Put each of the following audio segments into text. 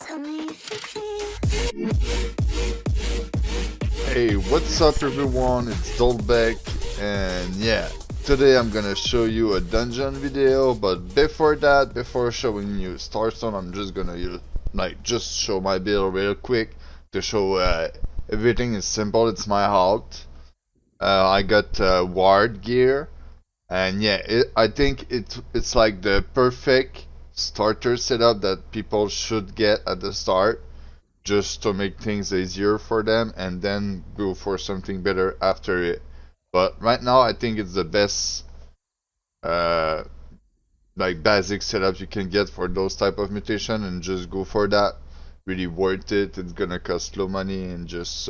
Hey, what's up everyone? It's Dolbeck, and yeah, today I'm gonna show you a dungeon video, but before that, before showing you Starstone, I'm just gonna just show my build real quick to show everything is simple. It's my halt. I got ward gear, and yeah, I think it's like the perfect starter setup that people should get at the start just to make things easier for them and then go for something better after it. But right now I think it's the best uh like basic setup you can get for those type of mutation and just go for that. Really worth it. It's gonna cost low money and just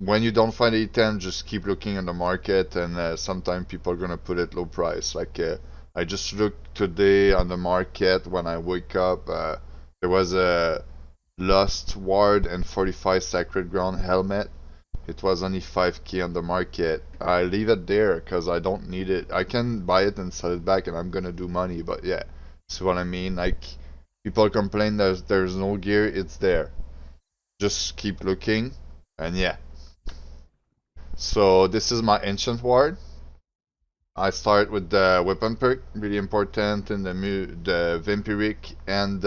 when you don't find a item, just keep looking on the market and sometimes people are gonna put it low price. I just looked today on the market when I wake up. There was a Lost Ward and 45 Sacred Ground helmet. It was only 5k on the market. I leave it there because I don't need it. I can buy it and sell it back and I'm gonna do money, but yeah, see what I mean? Like, people complain there's no gear, it's there. Just keep looking, and yeah. So this is my Ancient Ward. I start with the weapon perk, really important in the Vampiric and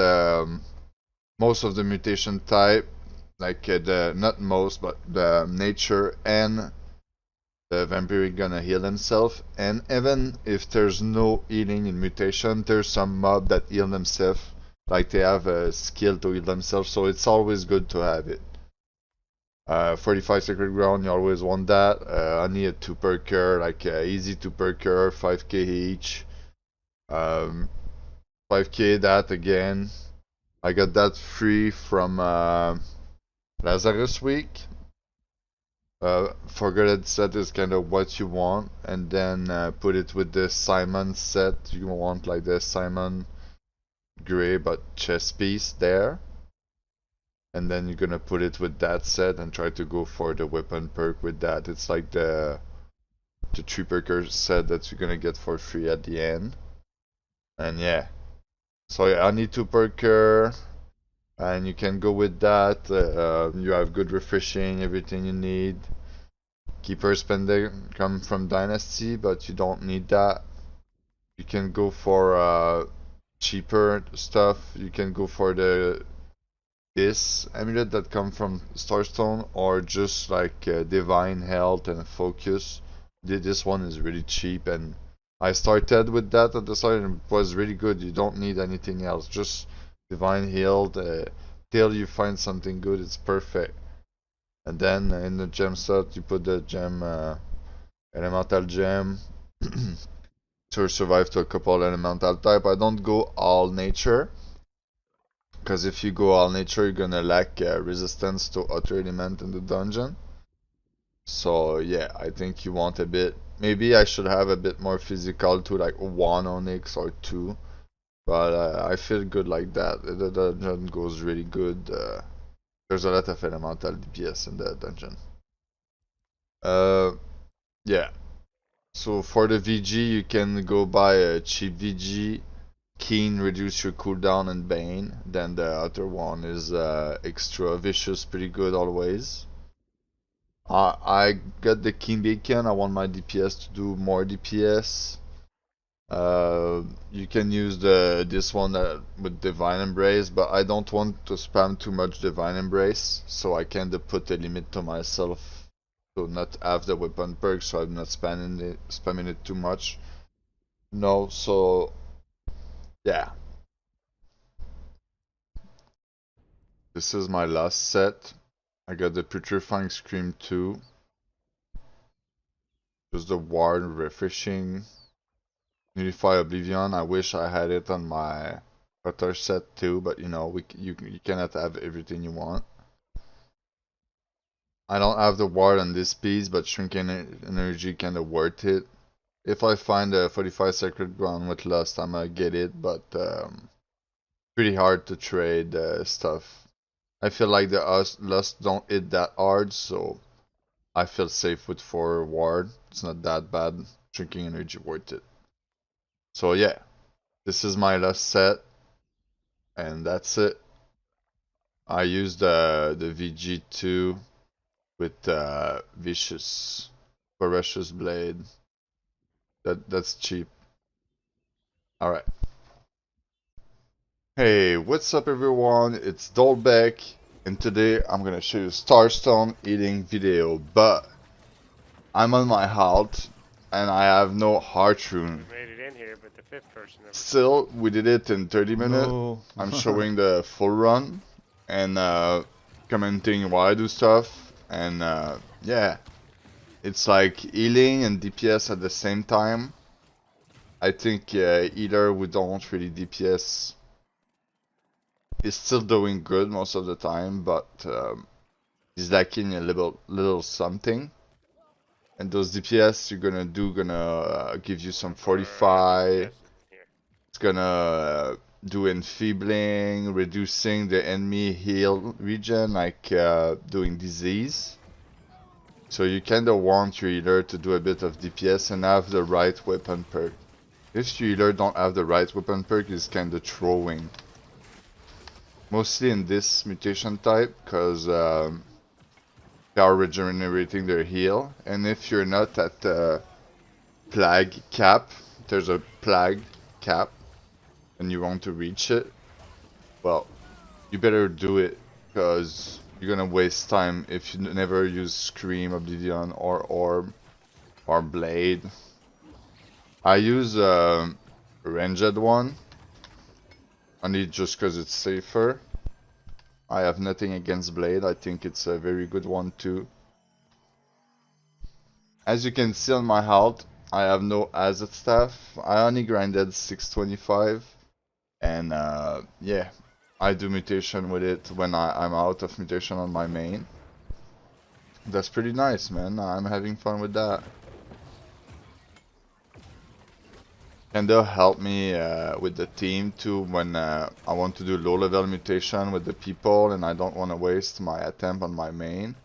most of the mutation type, like the not most, but the nature and the vampiric gonna heal himself. And even if there's no healing in mutation, there's some mob that heal themselves, like they have a skill to heal themselves. So it's always good to have it. 45 Sacred Ground, you always want that. I need a 2 perker, like easy 2 perker, 5k each. 5k that again. I got that free from Lazarus Week. Forgotten set is kind of what you want, and then put it with the Simon set. You want like the Simon gray but chest piece there. And then you're gonna put it with that set and try to go for the weapon perk with that. It's like the 3 perker set that you're gonna get for free at the end. And yeah. So yeah, I need 2 perker. And you can go with that. You have good refreshing, everything you need. Keeper spender come from Dynasty, but you don't need that. You can go for cheaper stuff. You can go for this amulet that come from Starstone, or just like Divine Health and Focus. This one is really cheap, and I started with that at the start, and it was really good. You don't need anything else. Just Divine Healed till you find something good. It's perfect. And then in the gem slot, you put the gem, elemental gem, to survive to a couple elemental type. I don't go all nature, because if you go all nature, you're gonna lack resistance to other element in the dungeon. So yeah, I think you want a bit. Maybe I should have a bit more physical to like 1 onyx or 2, but I feel good like that. The dungeon goes really good. There's a lot of elemental DPS in the dungeon. Uh, yeah. So for the VG, you can go buy a cheap VG. Keen reduce your cooldown and Bane. Then the other one is extra vicious, pretty good always. I got the Keen Beacon. I want my DPS to do more DPS. You can use this one with Divine Embrace, but I don't want to spam too much Divine Embrace, so I kind of put a limit to myself to not have the weapon perk, so I'm not spamming it too much. No, so yeah. This is my last set. I got the Putrefying Scream 2. Just the Ward refreshing. Unify Oblivion. I wish I had it on my other set too, but you know, you cannot have everything you want. I don't have the Ward on this piece, but Shrinking Energy kinda worth it. If I find a 45 Sacred Ground with Lust, I'm gonna get it, but pretty hard to trade stuff. I feel like the Lust don't hit that hard, so I feel safe with 4 Ward. It's not that bad. Drinking Energy worth it. So yeah, this is my last set, and that's it. I used the VG2 with Vicious Ferocious Blade. That's cheap. Alright. Hey, what's up everyone? It's Dolbeck, and today I'm gonna show you Starstone eating video, but I'm on my halt and I have no heartrun. We made it in here, but the fifth person never Still, we did it in 30 minutes. No. I'm showing the full run and commenting why I do stuff, and yeah, it's like healing and DPS at the same time. I think either we don't really DPS is still doing good most of the time, but he's lacking a little something. And those DPS you're gonna give you some fortify. It's gonna do enfeebling, reducing the enemy heal regen, like doing disease. So you kinda want your healer to do a bit of DPS and have the right weapon perk. If your healer don't have the right weapon perk, it's kinda throwing. Mostly in this mutation type, because they are regenerating their heal, and if you're not at the plague cap, there's a plague cap, and you want to reach it, well, you better do it, because you're gonna waste time if you never use Scream, Obsidian, or Orb, or Blade. I use a ranged one, only just because it's safer. I have nothing against Blade, I think it's a very good one too. As you can see on my halt, I have no azoth staff. I only grinded 625, and yeah, I do mutation with it when I'm out of mutation on my main. That's pretty nice, man. I'm having fun with that. And they'll help me with the team too when I want to do low level mutation with the people and I don't want to waste my attempt on my main.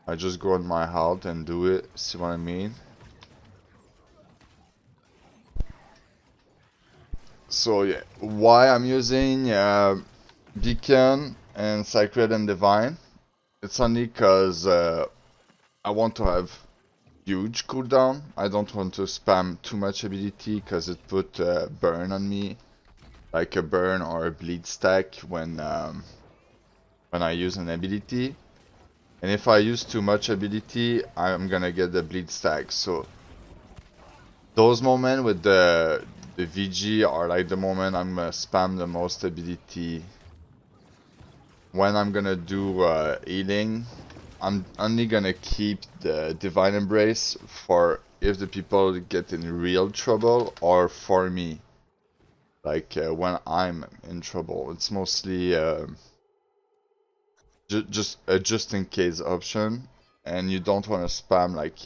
I just go on my halt and do it, see what I mean? So yeah, why I'm using Beacon and Sacred and Divine? It's only cause I want to have huge cooldown. I don't want to spam too much ability cause it put burn on me, like a burn or a bleed stack when I use an ability. And if I use too much ability, I'm gonna get the bleed stack. So those moments with the VG are like the moment I'm gonna spam the most ability. When I'm gonna do healing, I'm only gonna keep the Divine Embrace for if the people get in real trouble or for me. Like when I'm in trouble. It's mostly just a just in case option, and you don't want to spam like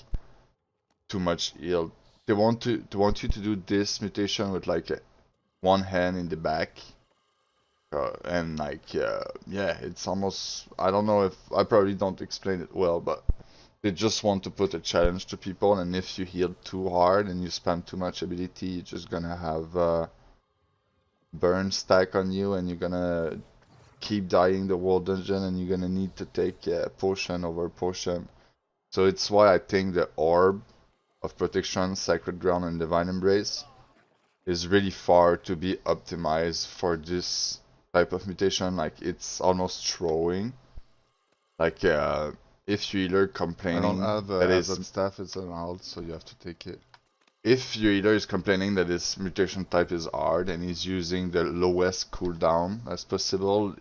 too much heal. They want you to do this mutation with like one hand in the back, and like yeah, it's almost, I don't know if I probably don't explain it well, but they just want to put a challenge to people, and if you heal too hard and you spam too much ability, you're just gonna have burn stack on you, and you're gonna keep dying the whole dungeon, and you're gonna need to take potion over potion. So it's why I think the orb of protection, sacred ground, and divine embrace is really far to be optimized for this type of mutation. Like it's almost throwing. Like if your healer complaining I don't have that is staff, it's an alt, so you have to take it. if your healer is complaining that his mutation type is hard and he's using the lowest cooldown as possible,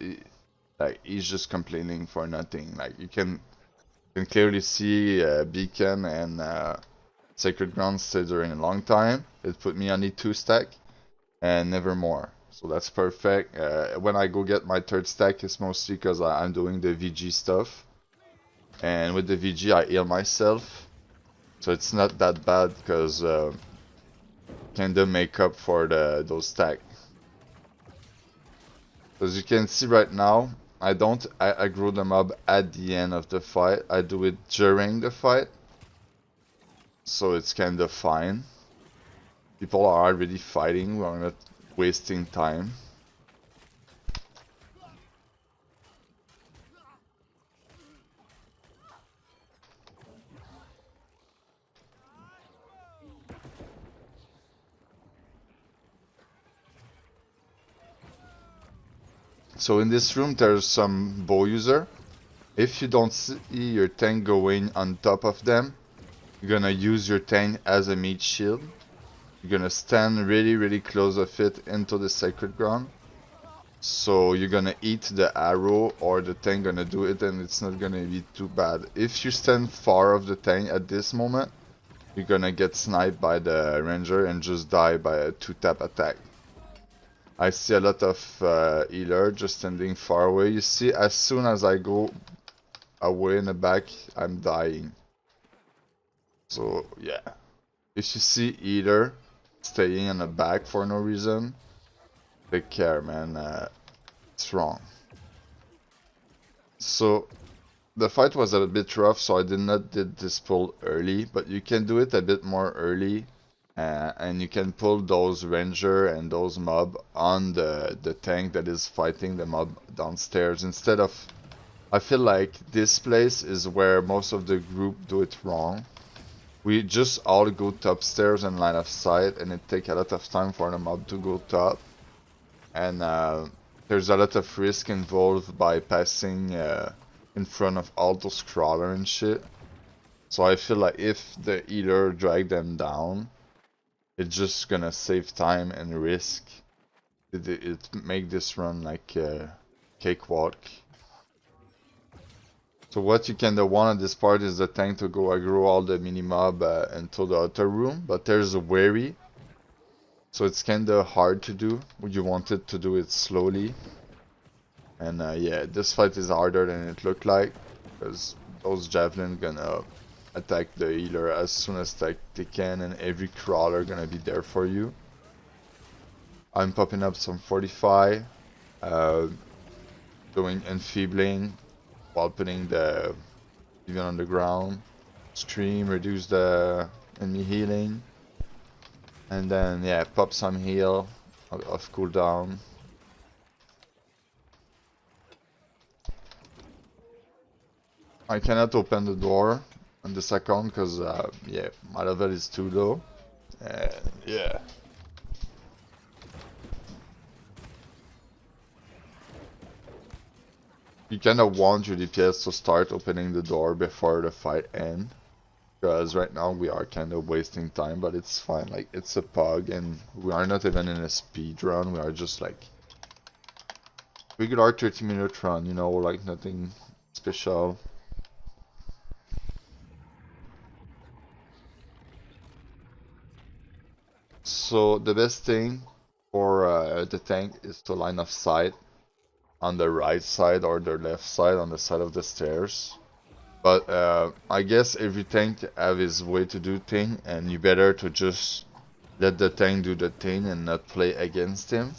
like he's just complaining for nothing. Like you can clearly see Beacon and Sacred Ground stay during a long time. It put me only 2 stack and never more. So that's perfect. When I go get my 3rd stack, it's mostly because I'm doing the VG stuff. And with the VG, I heal myself. So it's not that bad because kinda make up for those stack. As you can see right now, I don't aggro the mob at the end of the fight. I do it during the fight. So it's kinda fine. People are already fighting, we're not wasting time. So in this room there's some bow user. If you don't see your tank going on top of them, you're gonna use your tank as a meat shield. You're gonna stand really close of it into the sacred ground. So you're gonna eat the arrow or the tank gonna do it and it's not gonna be too bad. If you stand far of the tank at this moment, you're gonna get sniped by the ranger and just die by a 2-tap attack. I see a lot of healer just standing far away. You see, as soon as I go away in the back, I'm dying. So yeah, if you see healer staying in the back for no reason, take care, man. It's wrong. So the fight was a bit rough, so I did this pull early, but you can do it a bit more early, and you can pull those ranger and those mob on the tank that is fighting the mob downstairs instead of. I feel like this place is where most of the group do it wrong. We just all go top stairs and line of sight, and it takes a lot of time for the mob to go top, and there's a lot of risk involved by passing in front of all those crawlers and shit. So I feel like if the healer drag them down, it's just gonna save time and risk. It make this run like a cakewalk. So what you can want at this part is the tank to go aggro all the mini-mob into the outer room, but there's a wary. So it's kinda hard to do. You want it to do it slowly. And yeah, this fight is harder than it looked like, because those javelin gonna attack the healer as soon as they can, and every crawler gonna be there for you. I'm popping up some 45, doing enfeebling while putting the even on the ground. Stream, reduce the enemy healing, and then yeah, pop some heal of cooldown. I cannot open the door on this account because yeah, my level is too low. Yeah. You kinda want your DPS to start opening the door before the fight ends. Because right now we are kinda wasting time, but it's fine. Like, it's a pug and we are not even in a speed run, we are just like regular 30-minute run, you know, like nothing special. So the best thing for the tank is to line of sight on the right side or the left side, on the side of the stairs. But I guess every tank have his way to do thing, and you better to just let the tank do the thing and not play against him.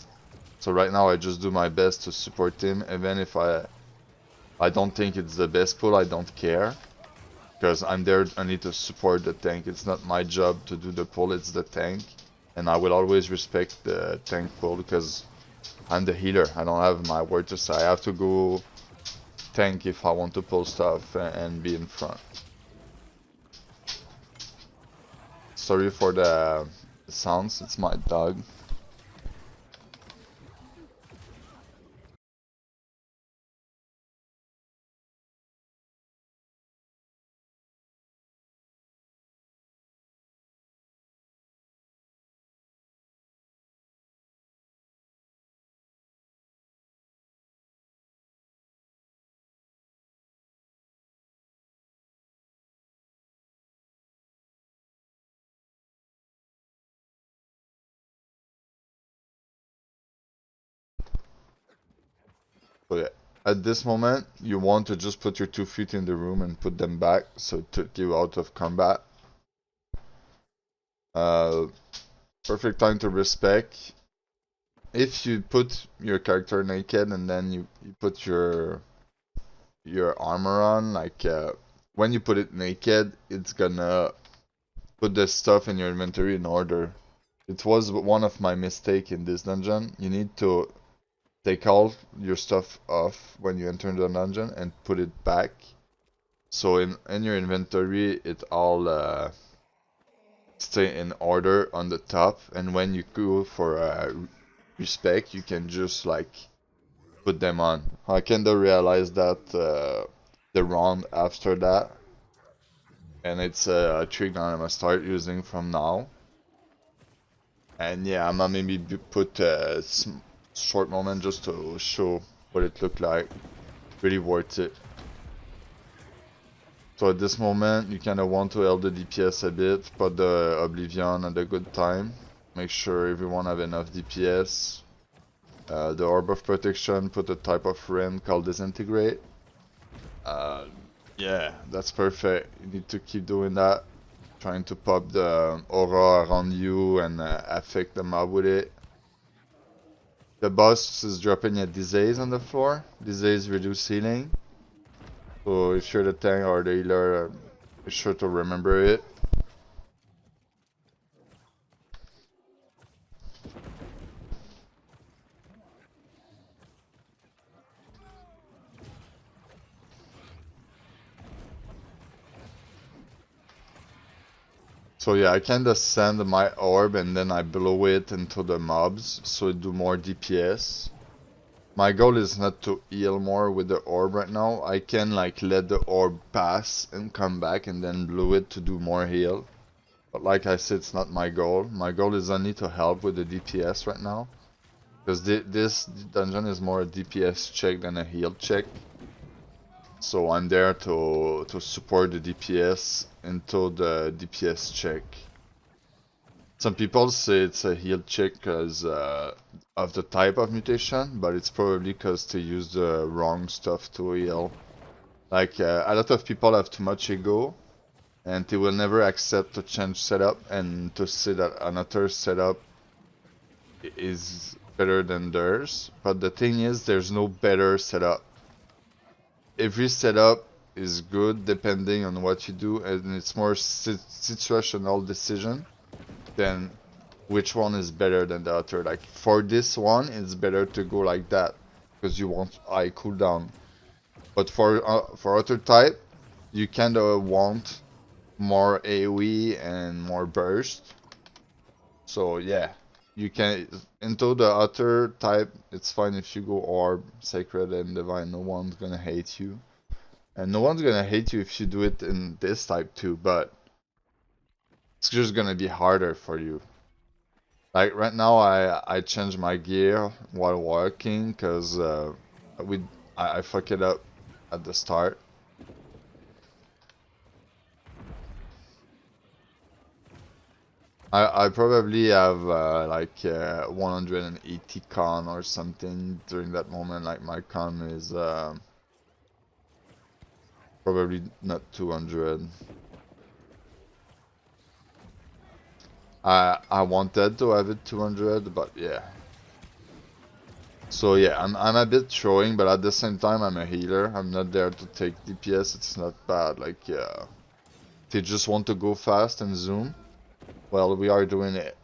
So right now I just do my best to support him, even if I don't think it's the best pull, I don't care. Because I'm there only to support the tank, it's not my job to do the pull, it's the tank. And I will always respect the tank pull because I'm the healer, I don't have my word to say, I have to go tank if I want to pull stuff and be in front. Sorry for the sounds, it's my dog. So yeah, at this moment, you want to just put your 2 feet in the room and put them back, so it took you out of combat. Perfect time to respec. If you put your character naked and then you put your armor on, like when you put it naked, it's gonna put the stuff in your inventory in order. It was one of my mistakes in this dungeon. You need to take all your stuff off when you enter the dungeon and put it back. So in your inventory, it all stay in order on the top. And when you go for respec, you can just like put them on. I kinda realized that the round after that, and it's a trick that I'm gonna start using from now. And yeah, I'm gonna maybe put a short moment just to show what it looked like. Really worth it. So at this moment, you kind of want to help the DPS a bit, put the Oblivion at a good time. Make sure everyone have enough DPS. The Orb of Protection, put a type of Ren called Disintegrate. Uh, yeah, that's perfect. You need to keep doing that. Trying to pop the aura around you and affect the mob with it. The boss is dropping a disease on the floor. Disease reduce healing. So if you're the tank or the healer, be sure to remember it. So yeah, I kinda send my orb and then I blow it into the mobs so it do more DPS. My goal is not to heal more with the orb right now. I can like let the orb pass and come back and then blow it to do more heal. But like I said, it's not my goal. My goal is only to help with the DPS right now. Because this dungeon is more a DPS check than a heal check. So I'm there to support the DPS into the DPS check. Some people say it's a heal check because of the type of mutation, but it's probably because they use the wrong stuff to heal. Like a lot of people have too much ego, and they will never accept to change setup and to say that another setup is better than theirs. But the thing is, there's no better setup. Every setup is good depending on what you do, and it's more situational decision than which one is better than the other. Like for this one, it's better to go like that because you want high cooldown. But for other type, you kind of want more AoE and more burst. So yeah, you can into the other type. It's fine if you go orb, sacred, and divine. No one's gonna hate you, and no one's gonna hate you if you do it in this type too. But it's just gonna be harder for you. Like right now, I change my gear while walking because I fuck it up at the start. I probably have like 180 con or something during that moment. Like my con is probably not 200. I wanted to have it 200, but yeah. So yeah, I'm a bit throwing, but at the same time I'm a healer. I'm not there to take DPS. It's not bad. Like yeah, they just want to go fast and zoom. Well, we are doing it.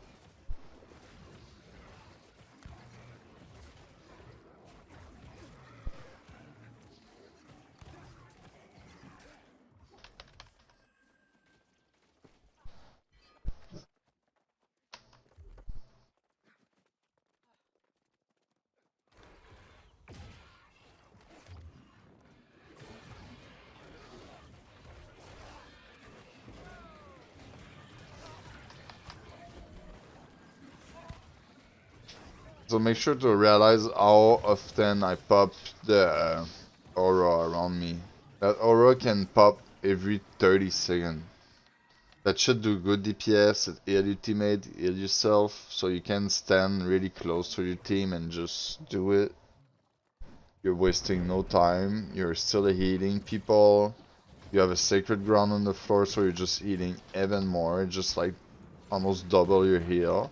So make sure to realize how often I pop the aura around me. That aura can pop every 30 seconds. That should do good DPS, heal your teammate, heal yourself, so you can stand really close to your team and just do it. You're wasting no time, you're still healing people. You have a sacred ground on the floor, so you're just healing even more, just like almost double your heal.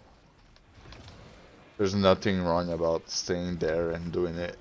There's nothing wrong about staying there and doing it.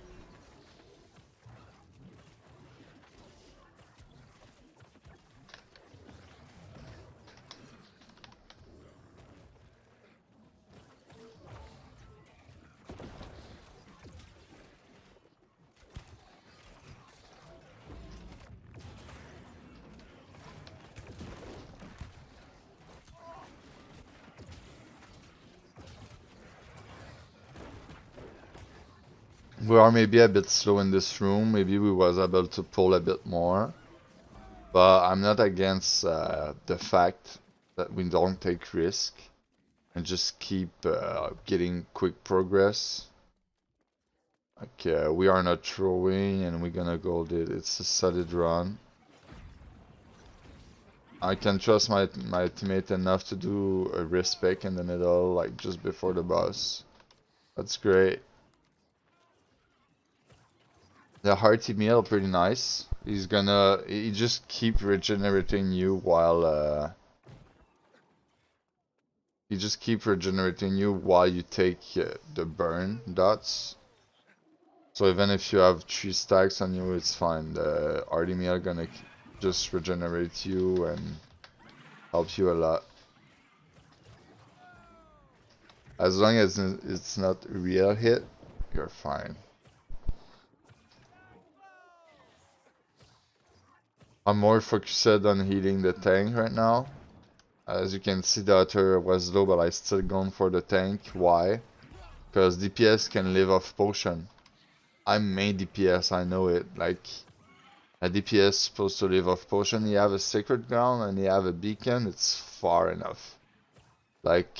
We are maybe a bit slow in this room. Maybe we was able to pull a bit more. But I'm not against the fact that we don't take risk and just keep getting quick progress. Like we are not throwing and we're gonna gold it. It's a solid run. I can trust my teammate enough to do a respec in the middle, like just before the boss. That's great. The hearty meal, pretty nice. He just keep regenerating you while you take the burn dots. So even if you have 3 stacks on you, it's fine. The hearty meal gonna just regenerate you and help you a lot. As long as it's not a real hit, you're fine. I'm more focused on healing the tank right now. As you can see, the other was low, but I still gone for the tank. Why? Because DPS can live off potion. I'm main DPS, I know it. Like, a DPS supposed to live off potion. You have a sacred ground and you have a beacon, it's far enough. Like,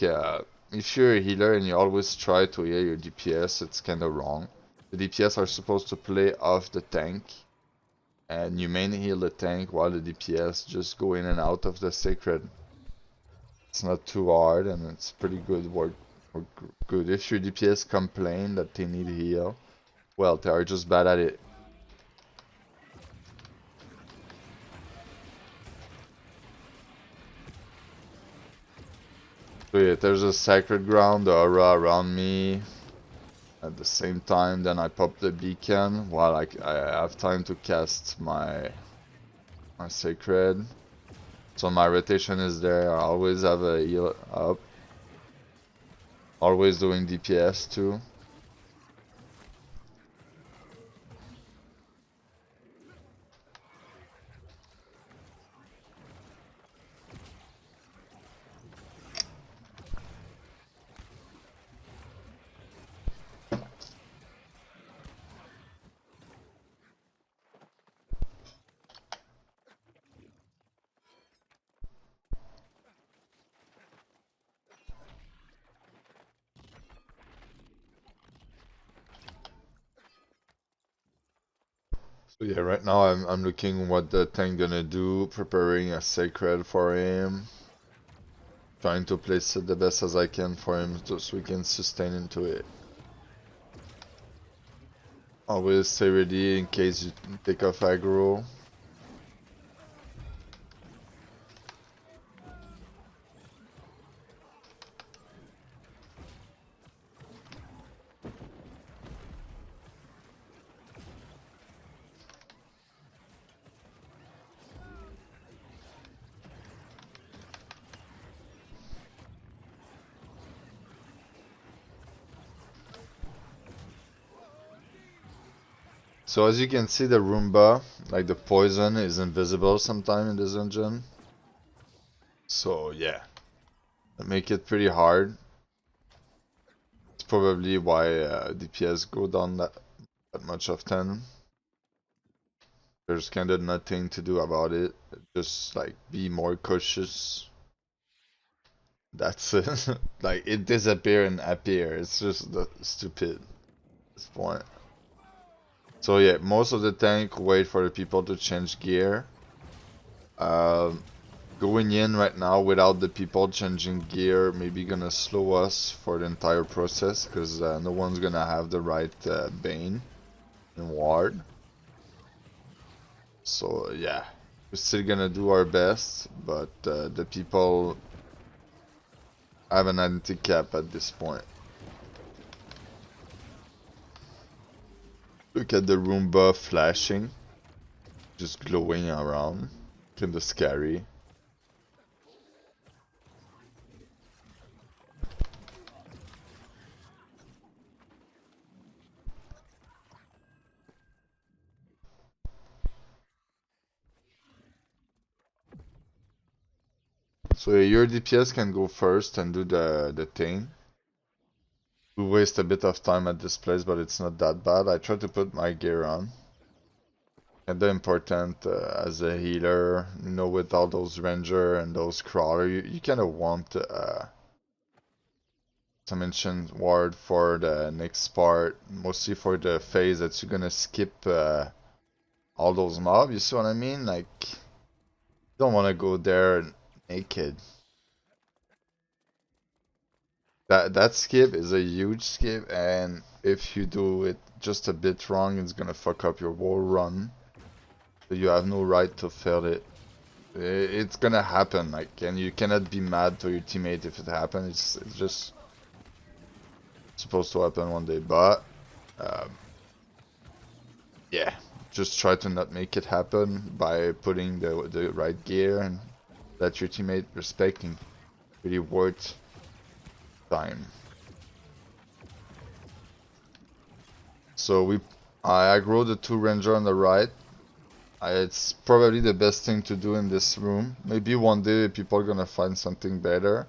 if you're a healer and you always try to heal your DPS, it's kinda wrong. The DPS are supposed to play off the tank. And you main heal the tank while the DPS just go in and out of the sacred. It's not too hard and it's pretty good work good. If your DPS complain that they need heal, well, they are just bad at it. So yeah, there's a sacred ground, the aura around me. At the same time, then I pop the beacon while I have time to cast my sacred. So my rotation is there. I always have a heal up. Always doing DPS too. So yeah, right now I'm looking what the tank gonna do, preparing a sacred for him. Trying to place it the best as I can for him so we can sustain into it. Always stay ready in case you take off aggro. So as you can see, the Roomba, like the poison, is invisible sometime in this dungeon. So yeah, that make it pretty hard. It's probably why DPS go down that much often. There's kinda nothing to do about it. Just like be more cautious. That's it. Like it disappear and appear. It's just stupid at this point. So yeah, most of the tank wait for the people to change gear. Going in right now without the people changing gear maybe gonna slow us for the entire process because no one's gonna have the right Bane and Ward. So yeah, we're still gonna do our best, but the people have an anti-cap at this point. Look at the Roomba flashing, just glowing around, kinda scary. So your DPS can go first and do the thing. We waste a bit of time at this place, but it's not that bad. I try to put my gear on. And the important as a healer, you know, with all those ranger and those crawler, you kind of want some ancient ward for the next part, mostly for the phase that you're gonna skip all those mobs. You see what I mean? Like, you don't want to go there naked. That skip is a huge skip, and if you do it just a bit wrong, it's gonna fuck up your whole run. So you have no right to fail it. It's gonna happen, like, and you cannot be mad to your teammate if it happens. It's just supposed to happen one day, but yeah, just try to not make it happen by putting the right gear and let your teammate respecting really worth time. So I aggro the two ranger on the right. It's probably the best thing to do in this room. Maybe one day people are gonna find something better.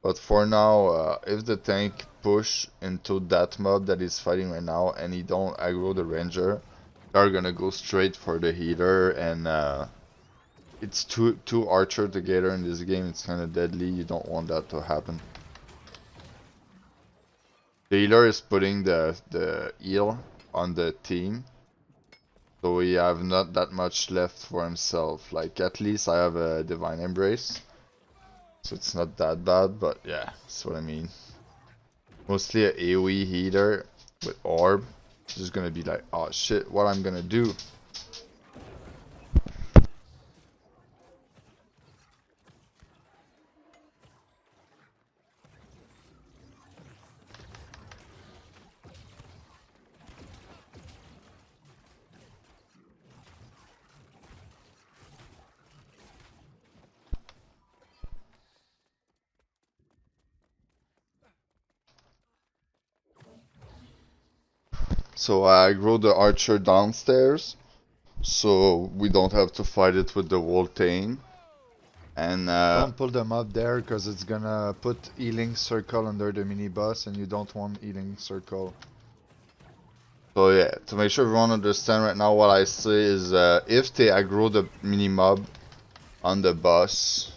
But for now, if the tank push into that mob that is fighting right now and he don't aggro the ranger, they're gonna go straight for the healer, and it's two archer together in this game. It's kind of deadly. You don't want that to happen. The healer is putting the heal on the team, so we have not that much left for himself. Like, at least I have a divine embrace, so it's not that bad. But yeah, that's what I mean. Mostly a AoE healer with orb. Just gonna be like, oh shit, what I'm gonna do? So I grow the archer downstairs, so we don't have to fight it with the whole thing. And Don't pull them up there because it's gonna put healing circle under the mini boss and you don't want healing circle. so yeah, to make sure everyone understand right now, what I say is if they aggro the mini mob on the boss,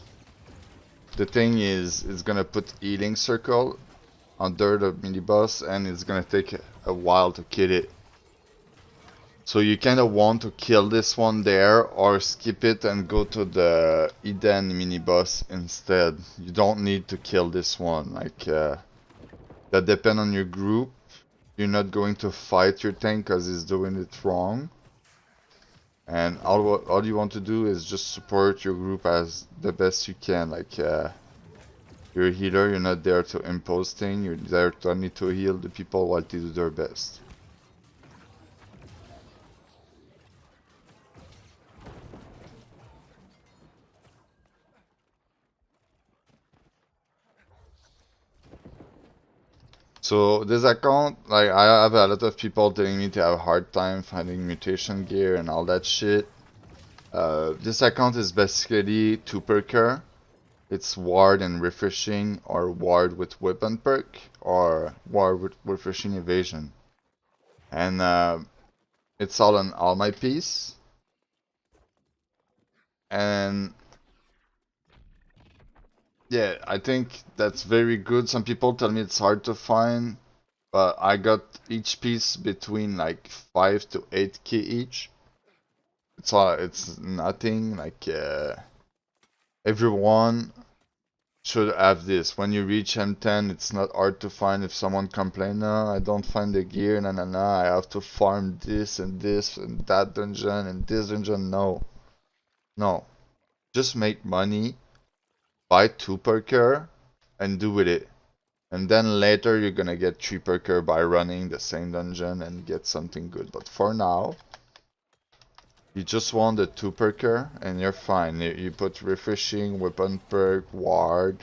the thing is it's gonna put healing circle under the mini boss, and it's gonna take a while to kill it. So you kind of want to kill this one there, or skip it and go to the Eden mini boss instead. You don't need to kill this one. Like, that depends on your group. You're not going to fight your tank because he's doing it wrong. And all you want to do is just support your group as the best you can. Like, you're a healer, you're not there to impose things, you're there to only to heal the people while they do their best. So this account, like, I have a lot of people telling me to have a hard time finding mutation gear and all that shit. This account is basically 2 perker. It's ward and refreshing, or ward with weapon perk, or ward with refreshing evasion. And it's all on all my piece. And yeah, I think that's very good. Some people tell me it's hard to find, but I got each piece between like 5 to 8k each. It's nothing. Like, everyone should have this. When you reach M10, it's not hard to find. If someone complain, no, I don't find the gear, I have to farm this and that dungeon and this dungeon. No, no, just make money, buy 2 perker, and do with it. And then later you're gonna get 3 perker by running the same dungeon and get something good. But for now, you just want the 2 perker and you're fine. You put refreshing, weapon perk, ward,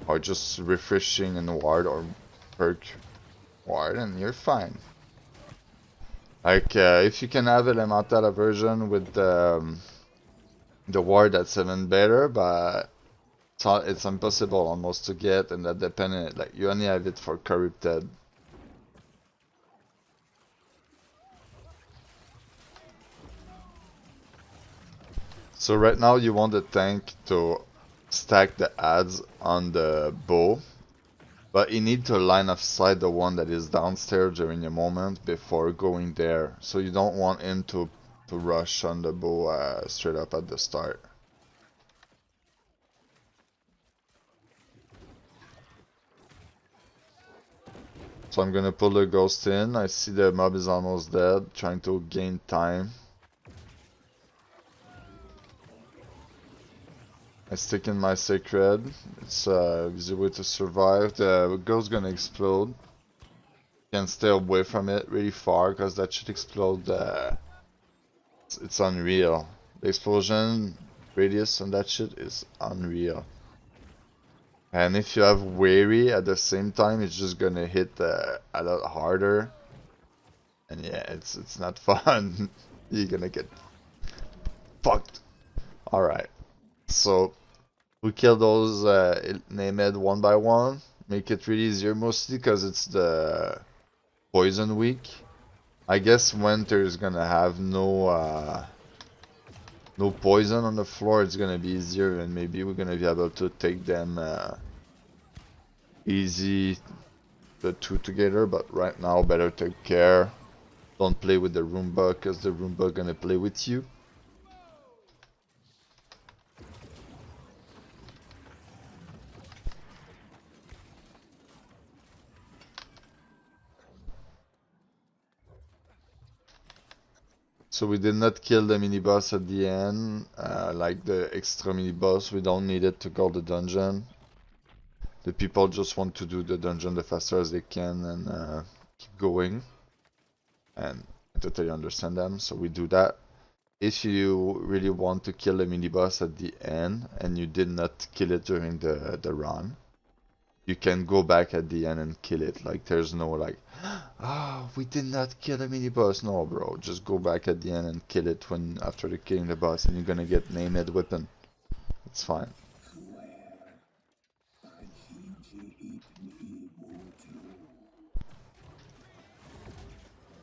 or just refreshing and ward, or perk ward, and you're fine. Like, if you can have elemental version with the ward, that's even better, but It's impossible almost to get, and that dependent, like you only have it for corrupted. So right now you want the tank to stack the adds on the bow, but you need to line of sight the one that is downstairs during a moment before going there. So you don't want him to rush on the bow straight up at the start. So I'm gonna pull the ghost in. I see the mob is almost dead, trying to gain time. I stick in my sacred. It's a easy way to survive. The ghost gonna explode. Can stay away from it really far because that should explode. It's unreal. The explosion radius on that shit is unreal. And if you have weary at the same time, it's just gonna hit a lot harder. And yeah, it's not fun. You're gonna get fucked. Alright. So we kill those named one by one. Make it really easier, mostly because it's the poison week. I guess winter is gonna have no poison on the floor. It's gonna be easier, and maybe we're gonna be able to take them easy, the two together. But right now, better take care. Don't play with the Roomba, because the Roomba gonna play with you. So we did not kill the mini boss at the end, like the extra mini boss. We don't need it to go the dungeon. The people just want to do the dungeon the faster as they can and keep going. And I totally understand them, so we do that. If you really want to kill the mini boss at the end and you did not kill it during the run, you can go back at the end and kill it. Like there's no like, oh, we did not kill the mini boss. No, bro, just go back at the end and kill it when after the killing the boss, and you're gonna get named weapon. It's fine.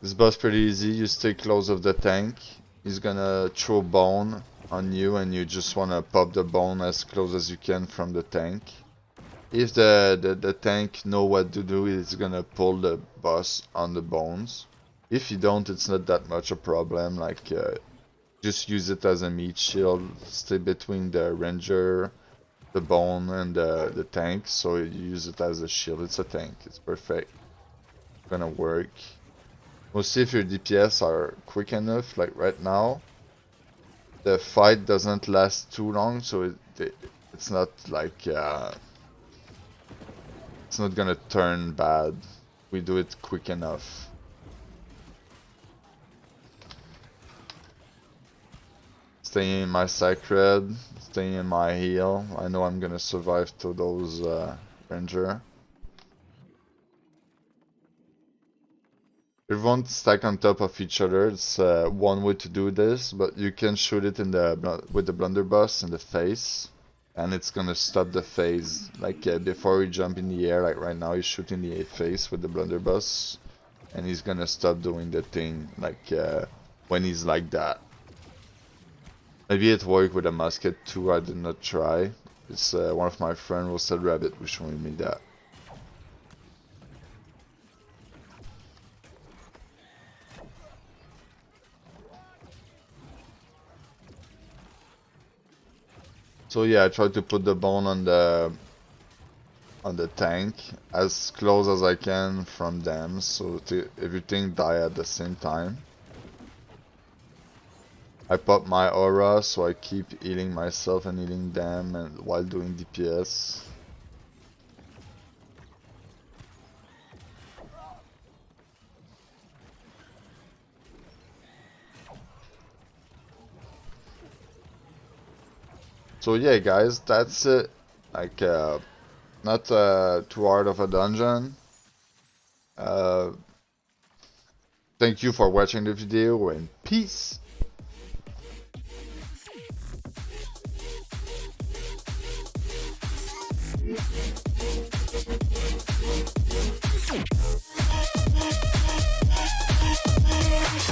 This boss pretty easy. You stay close of the tank. He's gonna throw bone on you, and you just wanna pop the bone as close as you can from the tank. If the tank know what to do, it's gonna pull the boss on the bones. If you don't, it's not that much a problem. Like just use it as a meat shield. Stay between the ranger, the bone, and the tank. So you use it as a shield. It's a tank. It's perfect. Gonna work. We'll see if your DPS are quick enough. Like right now, the fight doesn't last too long, so it's not like it's not gonna turn bad. We do it quick enough. Staying in my sacred, staying in my heal. I know I'm gonna survive to those ranger. Everyone stack on top of each other. It's one way to do this, but you can shoot it in with the blunderbuss in the face, and it's gonna stop the phase. Like before you jump in the air, like right now, you shoot in the face with the blunderbuss, and he's gonna stop doing the thing. Like when he's like that. Maybe it worked with a musket too. I did not try. It's one of my friends, Roasted Rabbit, was showing me that. So yeah, I tried to put the bone on the tank as close as I can from them, so everything die at the same time. I pop my aura, so I keep healing myself and healing them, and while doing DPS. So yeah, guys, that's it. Like, not too hard of a dungeon. Thank you for watching the video, and peace!